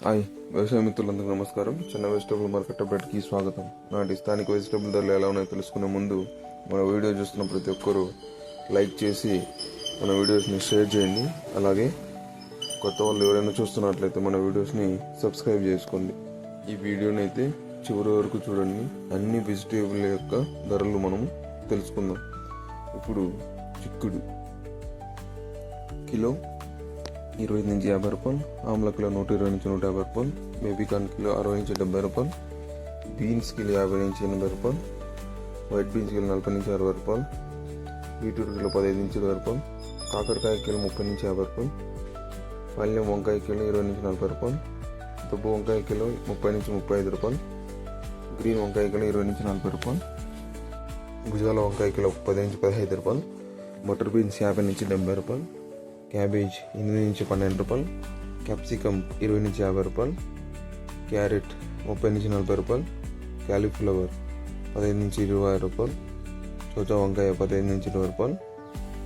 Hi వ్యవసాయ మిత్రులందరికీ నమస్కారం. చిన్న వెజిటబుల్ మార్కెట్ అప్డేట్కి స్వాగతం. నాటి స్థానిక వెజిటబుల్ ధరలు ఎలా ఉన్నాయో తెలుసుకునే ముందు మన వీడియో చూస్తున్న ప్రతి ఒక్కరూ లైక్ చేసి మన వీడియోస్ని షేర్ చేయండి. అలాగే కొత్త వాళ్ళు ఎవరైనా చూస్తున్నట్లయితే మన వీడియోస్ని సబ్స్క్రైబ్ చేసుకోండి. ఈ వీడియోని అయితే చివరి వరకు చూడండి. అన్ని వెజిటేబుల్ యొక్క ధరలు మనం తెలుసుకుందాం. ఇప్పుడు చిక్కుడు కిలో 20 నుంచి 50 రూపాయలు, ఆమ్ల కిలో 120 నుంచి 150 రూపాయలు, బేబీకార్న్ కిలో 60 నుంచి 70 రూపాయలు, బీన్స్ కిలో 50 నుంచి 80 రూపాయలు, వైట్ బీన్స్ కిలో 40 నుంచి 60 రూపాయలు, బీట్రూట్ కిలో 15 నుంచి 20 రూపాయలు, కాకరకాయ కిలో 30 నుంచి 50 రూపాయలు, పల్లెం వంకాయ కిలో 20 నుంచి 40 రూపాయలు, దుబ్బు వంకాయ కిలో 30 నుంచి 35 రూపాయలు, గ్రీన్ వంకాయ కిలో 20 నుంచి 40 రూపాయలు, భుజాల వంకాయ కిలో 10 నుంచి 15 రూపాయలు, బటర్ బీన్స్ 50 నుంచి 70 రూపాయలు, క్యాబేజ్ 8 నుంచి 12 రూపాయలు, క్యాప్సికమ్ 20 నుంచి 50 రూపాయలు, క్యారెట్ 30 నుంచి 40 రూపాయలు, క్యాలీఫ్లవర్ 15 నుంచి 20 రూపాయలు, చోచా వంకాయ 15 నుంచి 20 రూపాయలు,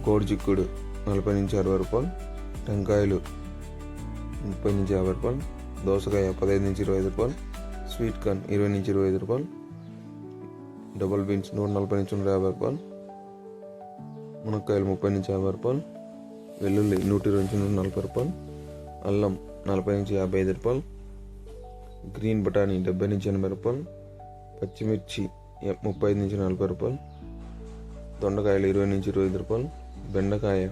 కోడి చిక్కుడు 40 నుంచి 60 రూపాయలు, టెంకాయలు 30 నుంచి 50 రూపాయలు, దోసకాయ 15 నుంచి 25 రూపాయలు, స్వీట్ కార్న్ 20 నుంచి 25 రూపాయలు, డబుల్ బీన్స్ 140 నుంచి 150 రూపాయలు, మునక్కాయలు 30 నుంచి 50 రూపాయలు, వెల్లుల్లి 120 నుంచి 140 రూపాయలు, అల్లం 40 నుంచి 55 రూపాయలు, గ్రీన్ బఠానీ 70 నుంచి 80 రూపాయలు, పచ్చిమిర్చి 35 నుంచి 40 రూపాయలు, దొండకాయలు 20 నుంచి 25 రూపాయలు, బెండకాయ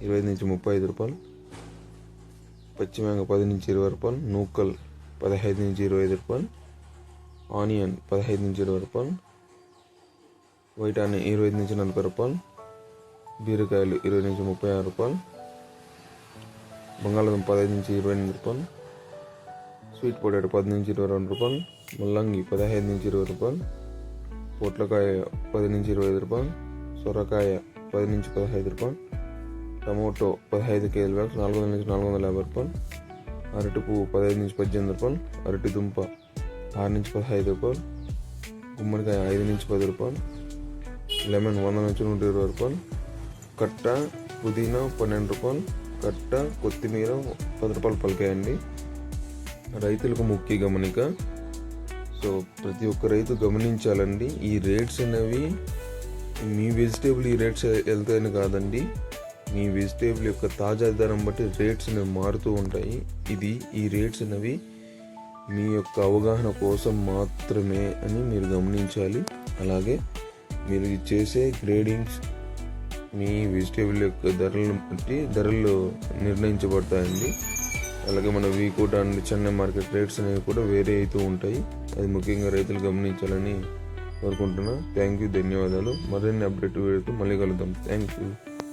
20 నుంచి 35 రూపాయలు, పచ్చిమిరపకాయ 10 నుంచి 20 రూపాయలు, నూకల్ 15 నుంచి 25 రూపాయలు, ఆనియన్ 15 నుంచి 20 రూపాయలు, వైట్ ఆనియన్ 20 నుంచి 40 రూపాయలు, బీరకాయలు 20 నుంచి 36 రూపాయలు, బంగాళాదుంప 15 నుంచి 28 రూపాయలు, స్వీట్ పొటాటో 10 నుంచి 22 రూపాయలు, ముల్లంగి 15 నుంచి 20 రూపాయలు, పొట్లకాయ 10 నుంచి 25 రూపాయలు, సొరకాయ 10 నుంచి 15 రూపాయలు, టమోటో 15 కేజీల 400 నుంచి 450 రూపాయలు, అరటి పువ్వు 15 నుంచి 18 రూపాయలు, అరటి దుంప 6 నుంచి 15 రూపాయలు, గుమ్మడికాయ 5 నుంచి 10 రూపాయలు, లెమన్ 100 నుంచి 120 రూపాయలు, కట్ట పుదీనా 12 రూపాయలు, కట్ట కొత్తిమీర 10 రూపాయలు పలికాయండి. రైతులకు ముఖ్య గమనిక. సో ప్రతి ఒక్క రైతు గమనించాలండి, ఈ రేట్స్ అనేవి మీ వెజిటేబుల్ ఈ రేట్స్ వెళ్తాయని కాదండి, మీ వెజిటేబుల్ యొక్క తాజా ధరం బట్టి రేట్స్ అనేవి మారుతూ ఉంటాయి. ఈ రేట్స్ అనేవి మీ యొక్క అవగాహన కోసం మాత్రమే అని మీరు గమనించాలి. అలాగే మీరు చేసే గ్రేడింగ్స్ మీ వెజిటేబుల్ యొక్క ధరలను బట్టి ధరలు నిర్ణయించబడతాయండి. అలాగే మన V Kota and Chennai market rates అనేవి కూడా వేరే అవుతూ ఉంటాయి. అది ముఖ్యంగా రైతులు గమనించాలని కోరుకుంటున్నా. థ్యాంక్ యూ, ధన్యవాదాలు. మరిన్ని అప్డేట్ వీడియోతో మళ్ళీ కలుద్దాం. Thank you.